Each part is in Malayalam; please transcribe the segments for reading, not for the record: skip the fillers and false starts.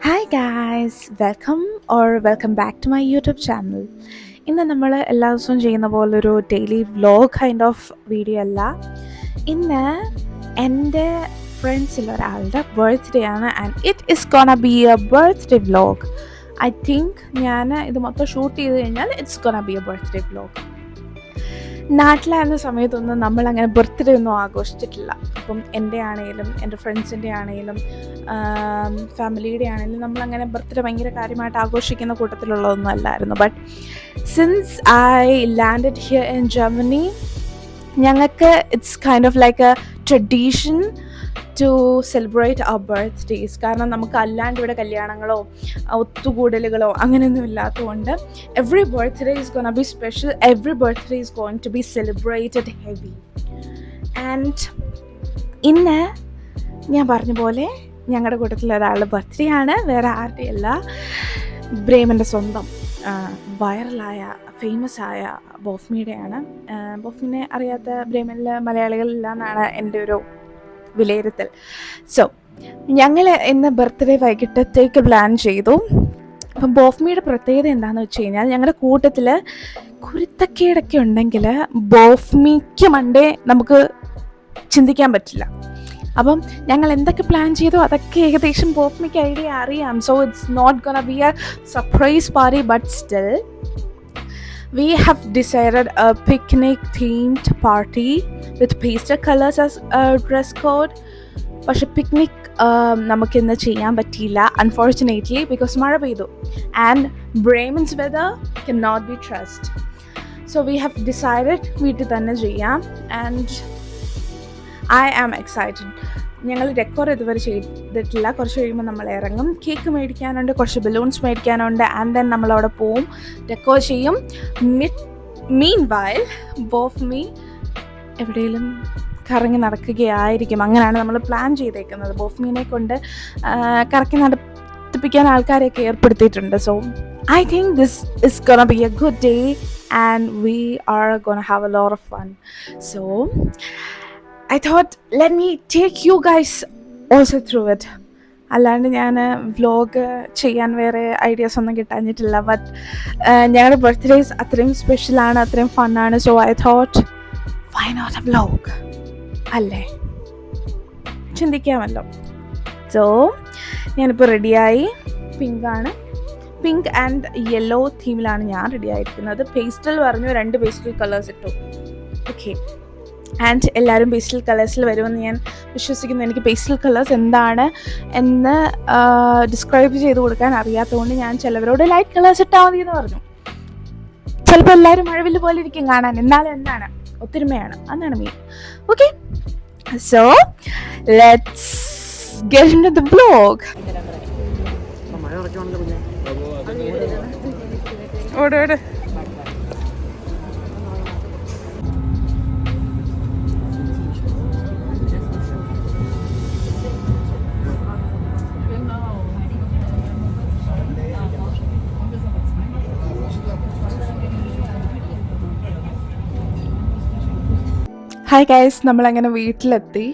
Hi guys, welcome back to my YouTube channel. ഇന്ന് നമ്മൾ എല്ലാ ദിവസവും ചെയ്യുന്ന പോലൊരു daily vlog kind of video അല്ല. ഇന്ന് എൻ്റെ ഫ്രണ്ട്സിൽ ഒരാളുടെ ബർത്ത്ഡേ ആണ് and it is gonna be a birthday vlog. I think ഞാൻ ഇത് മൊത്തം ഷൂട്ട് ചെയ്ത് കഴിഞ്ഞാൽ it's gonna be a birthday vlog. നാട്ടിലായിരുന്ന സമയത്തൊന്നും നമ്മളങ്ങനെ ബർത്ത്ഡേ ഒന്നും ആഘോഷിച്ചിട്ടില്ല. ഇപ്പം എൻ്റെ ആണെങ്കിലും എൻ്റെ ഫ്രണ്ട്സിൻ്റെ ആണെങ്കിലും ഫാമിലിയുടെ ആണെങ്കിലും നമ്മളങ്ങനെ ബർത്ത്ഡേ ഭയങ്കര കാര്യമായിട്ട് ആഘോഷിക്കുന്ന കൂട്ടത്തിലുള്ളതൊന്നും അല്ലായിരുന്നു. But since I landed here in Germany, ഞങ്ങൾക്ക് it's kind of like a tradition to celebrate our birthdays. കാരണം നമുക്ക് അല്ലാണ്ട് ഇവിടെ കല്യാണങ്ങളോ ഒത്തുകൂടലുകളോ അങ്ങനെയൊന്നും ഇല്ലാത്തതുകൊണ്ട് every birthday is gonna be special, every birthday is going to be celebrated heavy. And ഇന്ന് ഞാൻ പറഞ്ഞ പോലെ ഞങ്ങളുടെ കൂട്ടത്തിൽ ഒരാളുടെ ബർത്ത്ഡേ ആണ്, വേറെ ആരുടെയല്ല, ബ്രേമൻ്റെ സ്വന്തം വൈറലായ ഫേമസ് ആയ ബോഫ്മിയുടെയാണ്. ബോഫ്മിനെ അറിയാത്ത ബ്രേമനിൽ മലയാളികളില്ല എന്നാണ് എൻ്റെ ഒരു വിലയിരുത്തൽ. സോ ഞങ്ങൾ ഇന്ന് ബർത്ത്ഡേ വൈകിട്ടത്തേക്ക് പ്ലാൻ ചെയ്തു. അപ്പം ബോഫ്മിയുടെ പ്രത്യേകത എന്താണെന്ന് വെച്ച് കഴിഞ്ഞാൽ, ഞങ്ങളുടെ കൂട്ടത്തിൽ കുരുത്തക്കേടൊക്കെ ഉണ്ടെങ്കിൽ ബോഫ്മിക്ക് മണ്ടേ നമുക്ക് ചിന്തിക്കാൻ പറ്റില്ല. അപ്പം ഞങ്ങൾ എന്തൊക്കെ പ്ലാൻ ചെയ്തു അതൊക്കെ ഏകദേശം ബോഫ്മിക്ക് ഐഡിയ അറിയാം. So it's not gonna be a surprise party, but still we have decided a picnic themed party with pastel colors as a dress code. പക്ഷെ പിക്നിക് നമുക്കിന്ന് ചെയ്യാൻ പറ്റിയില്ല അൺഫോർച്ചുനേറ്റ്ലി, ബിക്കോസ് മഴ പെയ്തു and Bremen's weather can not be trust. So we have decided വീട്ടിൽ തന്നെ ചെയ്യാം ആൻഡ് ഐ ആം എക്സൈറ്റഡ്. ഞങ്ങൾ ഡെക്കോർ ഇതുവരെ ചെയ്തിട്ടില്ല. കുറച്ച് കഴിയുമ്പോൾ നമ്മൾ ഇറങ്ങും. കേക്ക് മേടിക്കാനുണ്ട്, കുറച്ച് ബലൂൺസ് മേടിക്കാനുണ്ട്, ആൻഡ് ദെൻ നമ്മളവിടെ പോവും, ഡെക്കോർ ചെയ്യും. മീൻ വൈൽ ബോഫ്മി എവിടെയെങ്കിലും കറങ്ങി നടക്കുകയായിരിക്കും. അങ്ങനെയാണ് നമ്മൾ പ്ലാൻ ചെയ്തേക്കുന്നത്. ബോഫ്മീനെ കൊണ്ട് കറക്കി നടത്തിപ്പിക്കാൻ ആൾക്കാരെയൊക്കെ ഏർപ്പെടുത്തിയിട്ടുണ്ട്. So I think this is gonna be A good day and we are gonna have a lot of fun. So I thought, let me take you guys also through it. അല്ലാണ്ട് ഞാൻ വ്ലോഗ് ചെയ്യാൻ വേറെ ഐഡിയാസ് ഒന്നും കിട്ടാഞ്ഞിട്ടില്ല. ബട്ട് ഞങ്ങളുടെ ബർത്ത്ഡേസ് അത്രയും സ്പെഷ്യലാണ്, അത്രയും ഫണ്ണാണ്. So I thought, why not a vlog അല്ലേ, ചിന്തിക്കാമല്ലോ. സോ ഞാനിപ്പോൾ റെഡിയായി. പിങ്ക് ആൻഡ് യെല്ലോ തീമിലാണ് ഞാൻ റെഡി ആയിരിക്കുന്നത്. പേസ്റ്റൽ പറഞ്ഞു, 2 പേസ്റ്റൽ കളേഴ്സ് ഇട്ടു. ഓക്കെ, ആൻഡ് എല്ലാവരും പേസ്റ്റൽ കളേഴ്സിൽ വരുമെന്ന് ഞാൻ വിശ്വസിക്കുന്നു. എനിക്ക് പേസ്റ്റൽ കളേഴ്സ് എന്താണ് എന്ന് ഡിസ്ക്രൈബ് ചെയ്ത് കൊടുക്കാൻ അറിയാത്തതുകൊണ്ട് ഞാൻ ചിലവരോട് ലൈറ്റ് കളേഴ്സ് ഇട്ടാൽ മതി എന്ന് പറഞ്ഞു. ചിലപ്പോൾ എല്ലാവരും മഴവില്ല് പോലെ ഇരിക്കും കാണാൻ, എന്നാലും എന്താണ് ഒത്തൊരുമയാണ്, അതാണ് main. Okay, so let's get into the vlog. ഓട് ഹായ് ഗൈസ്, നമ്മളങ്ങനെ വീട്ടിലെത്തി.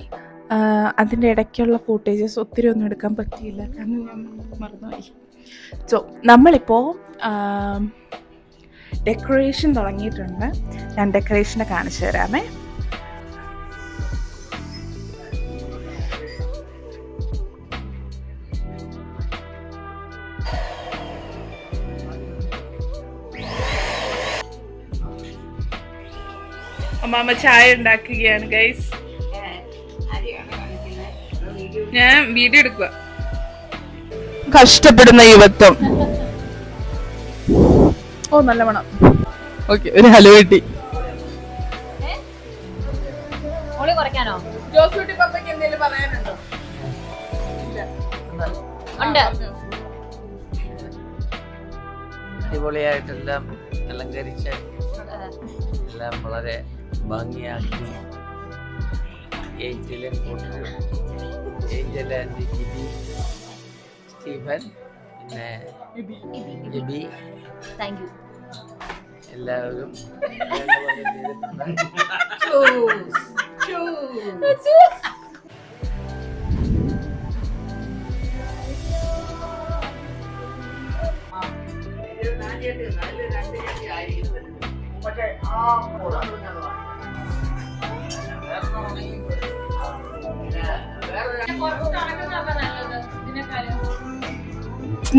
അതിൻ്റെ ഇടയ്ക്കുള്ള ഫൂട്ടേജസ് ഒത്തിരി ഒന്നും എടുക്കാൻ പറ്റിയില്ല, കാരണം ഞാൻ മറന്നുപോയി. സോ നമ്മളിപ്പോൾ ഡെക്കറേഷൻ തുടങ്ങിയിട്ടുണ്ട്. ഞാൻ ഡെക്കറേഷനെ കാണിച്ചു തരാമേ. അമ്മാമ്മ ചായ ഉണ്ടാക്കുകയാണ് ഗൈസ്. ഞാൻ വീഡിയോ എടുക്കുക. കഷ്ടപ്പെടുന്ന യുവത്വം. ഓ, നല്ല മണം. ഓക്കെ, ഒരു ഹലോ കിട്ടി. ജോസൂട്ടി പപ്പയ്ക്ക് എന്തെങ്കിലും പറയാനുണ്ടോ? അടിപൊളിയായിട്ടെല്ലാം അലങ്കരിച്ച് എല്ലാം വളരെ ഭംഗിയാക്കി. ഏഞ്ചലും ഏഞ്ചൽ ആൻഡ് ജിബി, സ്റ്റീഫൻ, പിന്നെ ജിബി, താങ്ക് യു. എല്ലാവരും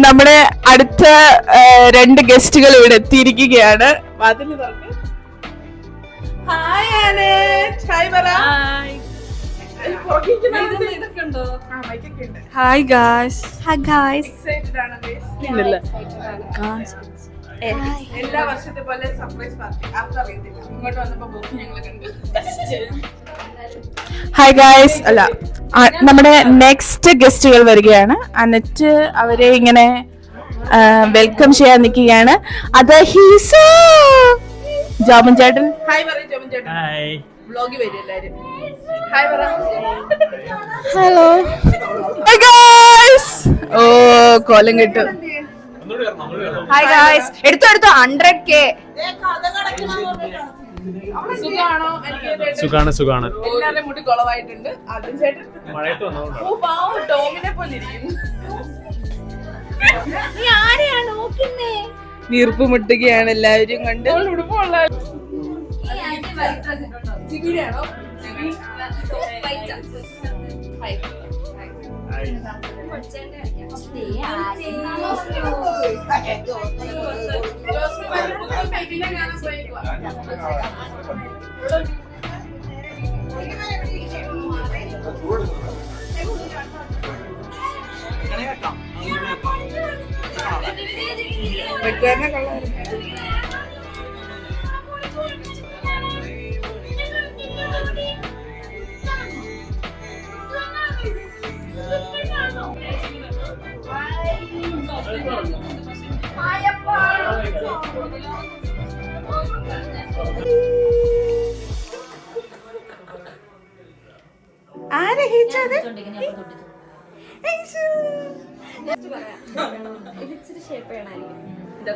നമ്മുടെ അടുത്ത 2 ഗസ്റ്റുകൾ ഇവിടെ എത്തിയിരിക്കുകയാണ്. Hi guys. എല്ലാ വർഷത്തെ പോലെ സർപ്രൈസ് പാർട്ടി ആർക്കറിയത്തില്ല. ഇങ്ങോട്ട് വന്നപ്പോ ബോസ് ഞങ്ങളെ കണ്ടു. Hi guys. അല്ല, നമ്മുടെ നെക്സ്റ്റ് ഗസ്റ്റുകൾ വരികയാണ്. എന്നിട്ട് അവരെ ഇങ്ങനെ വെൽക്കം ചെയ്യാൻ നിൽക്കുകയാണ്. അത് ഹീസ് ജോബൻ ചേട്ടൻ. ഹായ് പറ ജോബൻ ചേട്ടൻ. ഹായ്. വ്ലോഗിൽ വരും എല്ലാവരും. ഹായ് പറ. ഹലോ. Hi guys. ഓ കോലം കിട്ടും. Hi guys. എടുത്തോ 100K. സുഖാണ്. എല്ലാവരും മുടി കുളവായിട്ടുണ്ട്. അതും ചേട്ടൻ ടോമിനെ പോലെ ഇരിക്കുന്നു. വീർപ്പ് മുട്ടുകയാണ് എല്ലാവരും കൊണ്ട്.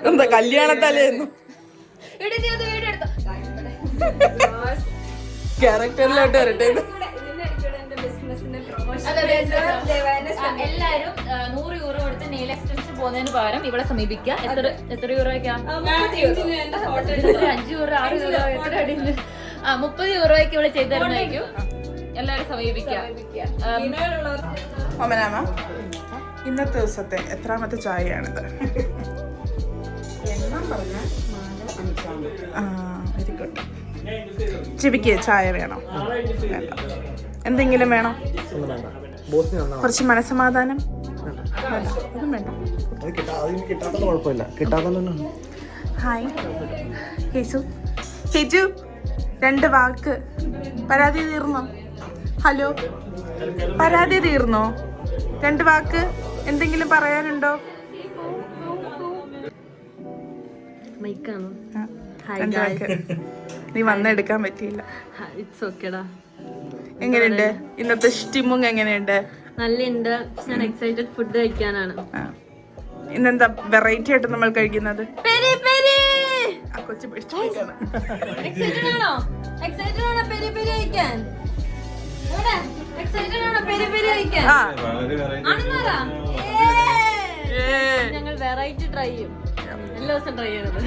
എന്താ കല്യാണത്തലേന്നു ക്യാരക്ടറിലോട്ട് വരട്ടെ. എല്ലാരും 100 euro കൊടുത്ത് നെയിൽ എക്സ്റ്റൻഷൻ പോകുന്നതിന് പകരം ഇവിടെ സമീപിക്കുക. എത്ര യൂറോയ്ക്കാ? 5 euro 6 euro എത്ര അടിയിൽ 30 യൂറോയ്ക്ക് ഇവിടെ ചെയ്തു തരുന്നതായിരിക്കും. എല്ലാരും സമീപിക്കുക. ഒമനാമ, ഇന്നത്തെ ദിവസത്തെ എത്രാമത്തെ ചായയാണിത്? Very good. ചിബിക്ക് ചായ വേണോ? വേണ്ട. എന്തെങ്കിലും വേണോ? കുറച്ച് മനസമാധാനം? ഒന്നും വേണ്ട. ഹായ് ഹേജു. 2 വാക്ക്. പരാതി തീർന്നോ? ഹലോ, പരാതി തീർന്നോ? 2 വാക്ക് എന്തെങ്കിലും പറയാനുണ്ടോ? നീ വന്നെടുക്കാൻ പറ്റിയില്ല. എങ്ങനെയുണ്ട് ഇന്നത്തെ സ്റ്റിമുങ്? എങ്ങനെയുണ്ട്? നല്ലുണ്ട്. ഞാൻ എക്സൈറ്റഡ് ഫുഡ് കഴിക്കാനാണ്. ഇന്നെന്താ വെറൈറ്റി ആയിട്ട് നമ്മൾ കഴിക്കുന്നത്? കൊച്ചു പിടിച്ചു. ഞങ്ങൾ വെറൈറ്റി ട്രൈ ചെയ്യും. എല്ലാ ദിവസം ട്രൈ ചെയ്യണത്.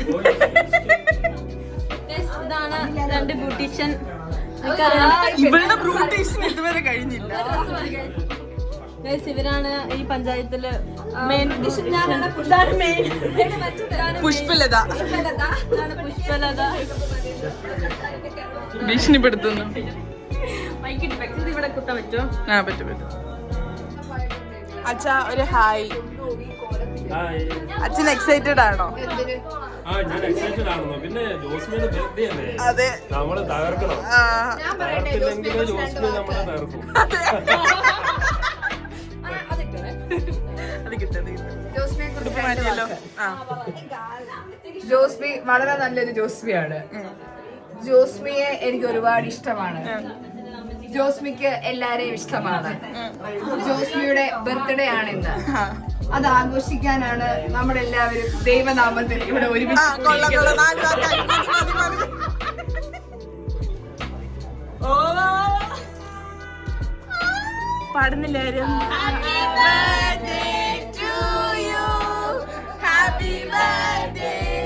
ഇതാണ് 2 ബ്യൂട്ടീഷ്യൻ. ഇവളുടെ ബ്യൂട്ടീഷ്യൻ ഇതുവരെ കഴിഞ്ഞില്ല. ഇവരാണ് ഈ പഞ്ചായത്തില് മെയിൻ. പുഷ്പലത. ഭീഷണിപ്പെടുത്തുന്നു. ഇവിടെ കുത്താൻ പറ്റുമോ? ആ പറ്റും. അച്ഛാ ഒരു ഹായ്. അച്ഛൻ എക്സൈറ്റഡ് ആണോ? പിന്നെ ജോസ്മിയുടെ ബർത്ത്ഡേ അല്ലേ? അതെ, നമ്മള് തകർക്കണം. ജോസ്മി നമ്മളെ തകർക്കും. ജോസ്മി വളരെ നല്ലൊരു ജോസ്മിയാണ്. ജോസ്മിയെ എനിക്ക് ഒരുപാട് ഇഷ്ടമാണ്. ജോസ്മിക്ക് എല്ലാരെയും ഇഷ്ടമാണ്. ജോസ്മിയുടെ ബർത്ത്ഡേ ആണ് ഇന്ന്. അത് ആഘോഷിക്കാനാണ് നമ്മളെല്ലാവരും ദൈവനാമത്തിൽ ഇവിടെ ഒരുമിച്ച്. പാടുന്നില്ലാരും. Happy birthday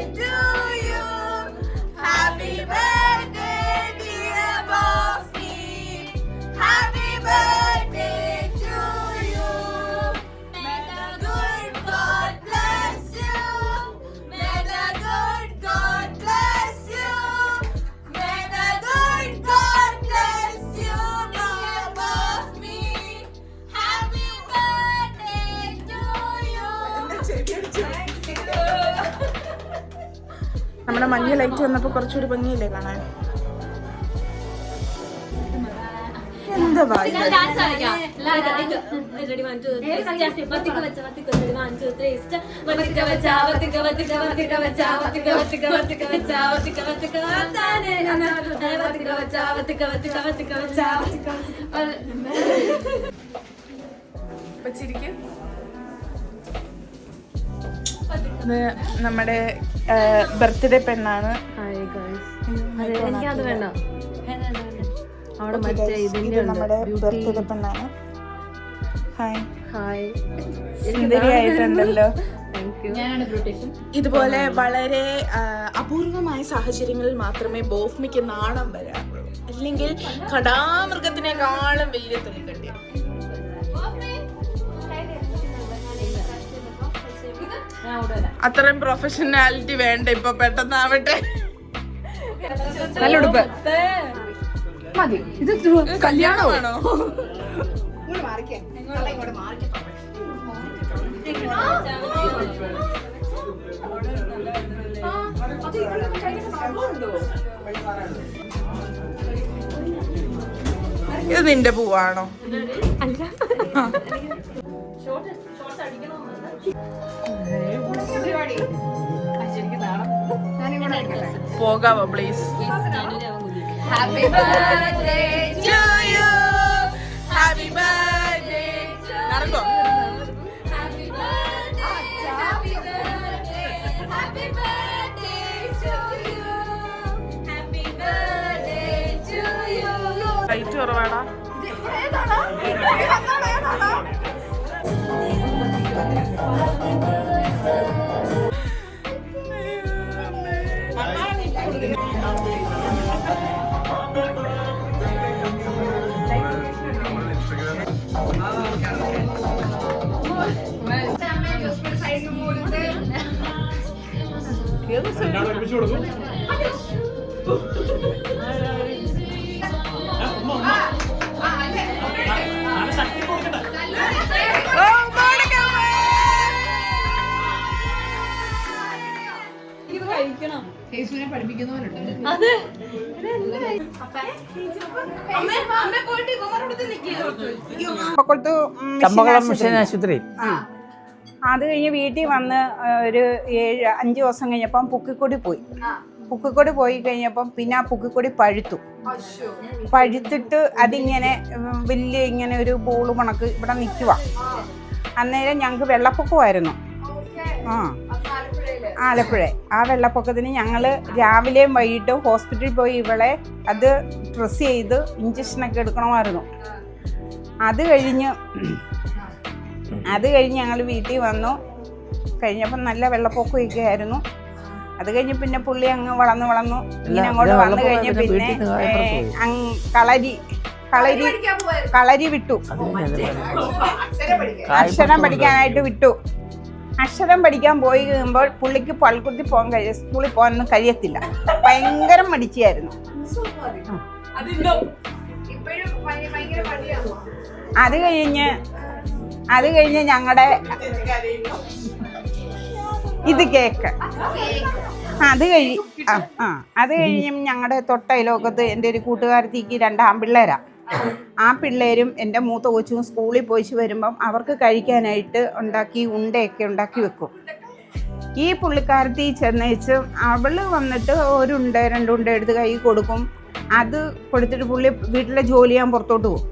നമ്മുടെ മഞ്ഞ ലൈറ്റ് വന്നപ്പോൾ കുറച്ചുകൂടി ഭംഗിയില്ലേ കാണാൻ? എന്താ ഡാൻസ് കളിക്കാം. ഇത് നമ്മുടെ ബർത്ത്ഡേ പെണ്ണാണ്. എനിക്കത് വേണ്ട. അവിടെ Okay, മറ്റേ guys, ഇതിന്റെ ഇത് നമ്മുടെ ബർത്ത്ഡേ പെണ്ണാണ്. ഹായ്, ഹായ്, സുന്ദരിയായിട്ടുണ്ടല്ലോ. ഞാനാണ് ബ്യൂട്ടീഷ്യൻ. ഇതുപോലെ വളരെ അപൂർവമായ സാഹചര്യങ്ങളിൽ മാത്രമേ ബോഫ്മിക്ക് നാണം വരാറുള്ളൂ. അല്ലെങ്കിൽ കടാമൃഗത്തിനേക്കാളും വലിയ തൊലിക്കണ്ടി. അത്രയും പ്രൊഫഷണാലിറ്റി വേണ്ട ഇപ്പൊ, പെട്ടെന്നാവട്ടെ. നല്ല ഉടുപ്പ് മതി. ഇത് കല്യാണമാണോ? ഇത് നിന്റെ പൂവാണോ? പോകാമോ please? Happy birthday to you. Happy birthday. നടക്കോ? Happy birthday happy birthday happy birthday to you happy birthday to you. Light കുറവാടാ. രണ്ടാളും ഒരുമിച്ച് കൊടുക്കും. ശക്തി കൊടുക്കട്ടെ. യേശുവിനെ പഠിപ്പിക്കുന്നവരുണ്ട്. ചമ്പക്കുളം മിഷൻ ആശുപത്രി. അത് കഴിഞ്ഞ് വീട്ടിൽ വന്ന് ഒരു 5 ദിവസം കഴിഞ്ഞപ്പം പുക്കിക്കൊടി പോയി കഴിഞ്ഞപ്പം പിന്നെ ആ പുക്കിക്കൊടി പഴുത്തിട്ട് അതിങ്ങനെ വലിയ ഇങ്ങനെ ഒരു ബോള് കണക്ക് ഇവിടെ നിൽക്കുക. അന്നേരം ഞങ്ങൾക്ക് വെള്ളപ്പൊക്കമായിരുന്നു. ആലപ്പുഴ. ആ വെള്ളപ്പൊക്കത്തിന് ഞങ്ങൾ രാവിലെയും വൈകിട്ടും ഹോസ്പിറ്റലിൽ പോയി ഇവളെ അത് ഡ്രസ്സ് ചെയ്ത് ഇഞ്ചക്ഷനൊക്കെ എടുക്കണമായിരുന്നു. അത് കഴിഞ്ഞ് ഞങ്ങൾ വീട്ടിൽ വന്നു കഴിഞ്ഞപ്പം നല്ല വെള്ളപ്പൊക്കമൊക്കെ ആയിരുന്നു. അത് കഴിഞ്ഞ് പിന്നെ പുള്ളി അങ്ങ് വളർന്നു ഇങ്ങനെ അങ്ങോട്ട് വന്നു കഴിഞ്ഞ് പിന്നെ കളരി വിട്ടു. അക്ഷരം പഠിക്കാനായിട്ട് വിട്ടു. അക്ഷരം പഠിക്കാൻ പോയി കഴിയുമ്പോൾ പുള്ളിക്ക് പള്ളിക്കുത്തി സ്കൂളിൽ പോകാനൊന്നും കഴിയത്തില്ല. ഭയങ്കര മടിച്ചായിരുന്നു. അത് കഴിഞ്ഞ് ഞങ്ങളുടെ ഇത് കേക്ക് അത് കഴിഞ്ഞ് ഞങ്ങളുടെ തൊട്ടയിലോക്കത്ത് എൻ്റെ ഒരു കൂട്ടുകാരത്തിക്ക് 2 ആൺപിള്ളേരാണ്. ആ പിള്ളേരും എൻ്റെ മൂത്ത കൊച്ചും സ്കൂളിൽ പോയി വരുമ്പം അവർക്ക് കഴിക്കാനായിട്ട് ഉണ്ടയൊക്കെ ഉണ്ടാക്കി വെക്കും. ഈ പുള്ളിക്കാരത്തി ചെന്നേച്ച് അവൾ വന്നിട്ട് 1 ഉണ്ട 2 ഉണ്ട എടുത്ത് കൈ കൊടുക്കും. അത് കൊടുത്തിട്ട് പുള്ളി വീട്ടിലെ ജോലി ചെയ്യാൻ പുറത്തോട്ട് പോകും.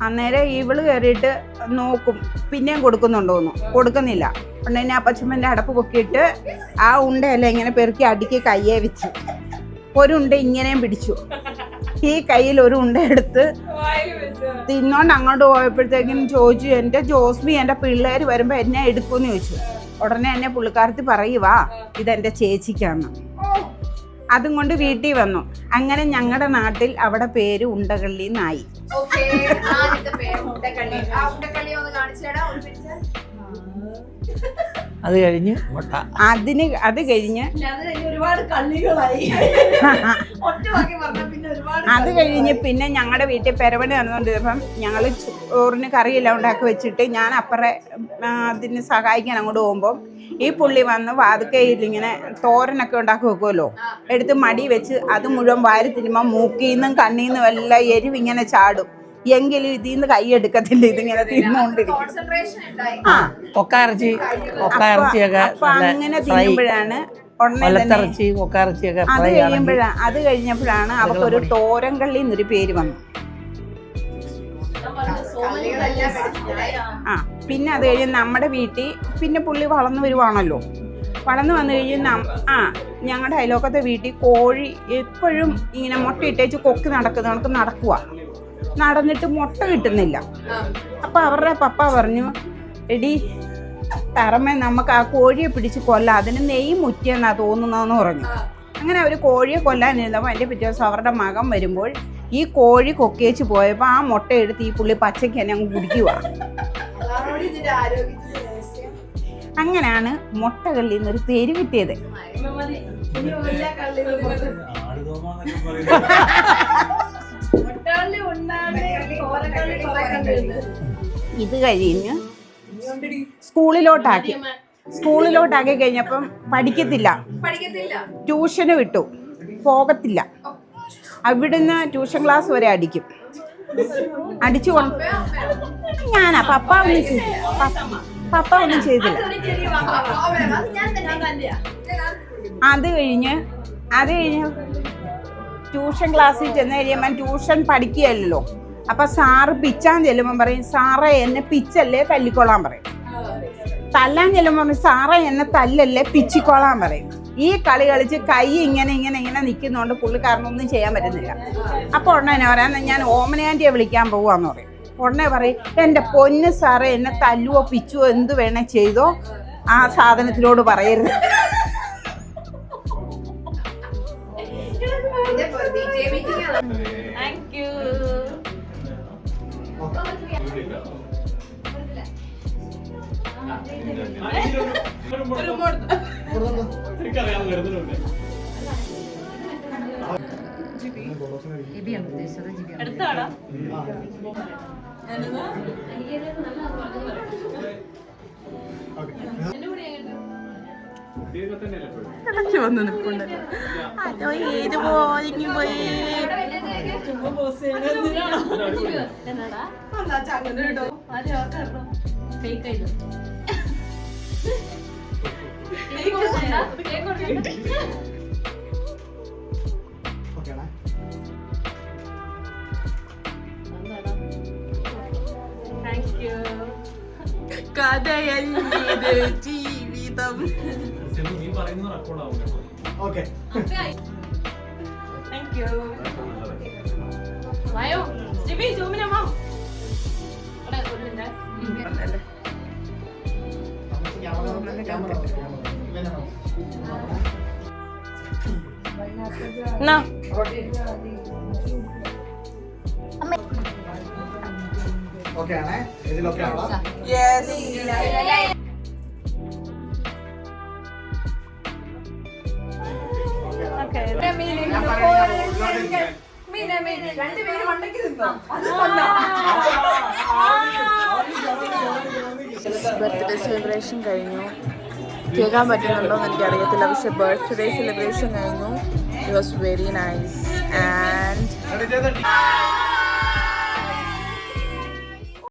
അന്നേരം ഇവള് കയറിയിട്ട് നോക്കും പിന്നെയും കൊടുക്കുന്നുണ്ടോന്ന്. കൊടുക്കുന്നില്ല. ഉടനെ അപ്പച്ചമ്മൻ്റെ അടപ്പ് പൊക്കിയിട്ട് ആ ഉണ്ടയല്ല ഇങ്ങനെ പെറുക്കി അടുക്കി കയ്യെ വെച്ച് 1 ഉണ്ട ഇങ്ങനെയും പിടിച്ചു. ഈ കയ്യിൽ 1 ഉണ്ട എടുത്ത് തിന്നോണ്ട് അങ്ങോട്ട് പോയപ്പോഴത്തേക്കും ചോദിച്ചു, എൻ്റെ ജോസ്മി എൻ്റെ പിള്ളേർ വരുമ്പോൾ എന്നെ എടുക്കുമെന്ന് ചോദിച്ചു. ഉടനെ എന്നെ പുള്ളിക്കാരത്തി പറയുവാ ഇതെൻ്റെ ചേച്ചിക്കാന്ന്. അതും കൊണ്ട് വീട്ടിൽ വന്നു. അങ്ങനെ ഞങ്ങളുടെ നാട്ടിൽ അവിടെ പേര് ഉണ്ടകള്ളി എന്നായി. ആദ്യത്തെ പേര് ഉണ്ടക്കള്ളി. ആ ഉണ്ടക്കള്ളി ഒന്ന് കാണിച്ചേടാ. അത് കഴിഞ്ഞ് മുട്ട. അത് കഴിഞ്ഞ് ഒരുപാട് കള്ളികളായി. ഒറ്റ വാക്കി പറഞ്ഞ പിന്നെ ഒരുപാട് അത് കഴിഞ്ഞ് പിന്നെ ഞങ്ങളുടെ വീട്ടിൽ പെരവണി നടന്നുകൊണ്ടിരുമ്പം ഞങ്ങൾ ചോറിന് കറിയെല്ലാം ഉണ്ടാക്കി വെച്ചിട്ട് ഞാൻ അപ്പുറം അതിന് സഹായിക്കാൻ അങ്ങോട്ട് പോകുമ്പം ഈ പുള്ളി വന്ന് വാതുക്കയിൽ ഇങ്ങനെ തോരനൊക്കെ ഉണ്ടാക്കി വെക്കുമല്ലോ, എടുത്ത് മടി വെച്ച് അത് മുഴുവൻ വാരി തിരുമ്പോൾ മൂക്കിൽ നിന്നും കണ്ണിൽ നിന്നും എല്ലാം എരിവ് ഇങ്ങനെ ചാടും. എങ്കിലും ഇതിൽ നിന്ന് കൈ എടുക്കത്തില്ല, ഇതിങ്ങനെ തിന്നുകൊണ്ടിരിക്കും. കൊക്കായിറച്ചിയൊക്കെ അപ്പൊ അങ്ങനെ തിന്നുമ്പോഴാണ് അത് കഴിഞ്ഞപ്പോഴാണ് അവർക്കൊരു തോരൻകള്ളി എന്നൊരു പേര് വന്നു. പിന്നെ അത് കഴിഞ്ഞ് നമ്മുടെ വീട്ടിൽ പിന്നെ പുള്ളി വളർന്നു വരുവാണല്ലോ. വളർന്നു വന്നു കഴിഞ്ഞ് ഞങ്ങളുടെ അയലോക്കത്തെ വീട്ടിൽ കോഴി എപ്പോഴും ഇങ്ങനെ മുട്ട ഇട്ടേച്ച് കൊക്കി നടക്കുക. നടന്നിട്ട് മുട്ട കിട്ടുന്നില്ല. അപ്പൊ അവരുടെ പപ്പ പറഞ്ഞു, എടി തറമേ നമുക്ക് ആ കോഴിയെ പിടിച്ച് കൊല്ലാം, അതിന് നെയ്യ് മുറ്റിയെന്നാ തോന്നുന്നതെന്ന് പറഞ്ഞു. അങ്ങനെ അവർ കോഴിയെ കൊല്ലാനിരുന്നപ്പോൾ അതിൻ്റെ പിറ്റേ ദിവസം അവരുടെ മകൻ വരുമ്പോൾ ഈ കോഴി കൊക്കേച്ച് പോയപ്പോൾ ആ മുട്ട എടുത്ത് ഈ പുള്ളി പച്ചയ്ക്ക് തന്നെ അങ്ങ് കുടിക്കുക. അങ്ങനെയാണ് മുട്ടകള്ളി എന്നൊരു പേര് കിട്ടിയത്. ഇത് കഴിഞ്ഞ് സ്കൂളിലോട്ടാക്കി കഴിഞ്ഞപ്പം പഠിക്കത്തില്ല, ട്യൂഷന് വിട്ടു, പോകത്തില്ല. അവിടുന്ന് ട്യൂഷൻ ക്ലാസ് വരെ അടിച്ചു കൊണ്ട് പപ്പ ഒന്നും ചെയ്തില്ല. അത് കഴിഞ്ഞ് ട്യൂഷൻ ക്ലാസ്സിൽ ചെന്ന് കഴിയുമ്പോൾ ട്യൂഷൻ പഠിക്കുകയല്ലോ. അപ്പൊ സാറ് പിച്ചാൻ ചെല്ലുമ്പോൾ പറയും, സാറേ എന്നെ പിച്ചല്ലേ തല്ലിക്കൊള്ളാൻ പറയും. തല്ലാൻ ചെല്ലുമ്പോൾ പറയും, സാറേ എന്നെ തല്ലല്ലേ പിച്ചിക്കൊള്ളാൻ പറയും. ഈ കളി കളിച്ച് കൈ ഇങ്ങനെ നിൽക്കുന്നതുകൊണ്ട് പുള്ളിക്കാരനൊന്നും ചെയ്യാൻ പറ്റുന്നില്ല. അപ്പോൾ ഉടനെ പറയാൻ, ഞാൻ ഓമനയാൻ്റിയെ വിളിക്കാൻ പോവാന്ന് പറയും. ഉടനെ പറയും, എൻ്റെ പൊന്ന് സാറേ എന്നെ തല്ലുവോ പിച്ചുവോ എന്ത് വേണേ ചെയ്തോ, ആ സാധനത്തിനോട് പറയരുത്. എനിക്കറിയാൻ വരുന്നുണ്ട്. എടുത്താടാ വന്ന് നിൽപ്പുണ്ടല്ലോ. അതോ ഏത് പോയി കഥയല്ലേ ജീവിതം. നീ പറയുന്നത് റെക്കോർഡാവും. Okay thank you. വായോ ജിബി ജൂമിനമ്മ ഓക്കെ ആണേ, ഇതിലൊക്കെ ആണോ? യെസ്. ബർത്ത്ഡേ സെലിബ്രേഷൻ കഴിഞ്ഞു. കേൾക്കാൻ പറ്റുന്നുണ്ടോ എന്ന് എനിക്കറിയത്തില്ല, പക്ഷെ ബർത്ത്ഡേ സെലിബ്രേഷൻ കഴിഞ്ഞു. It was very nice and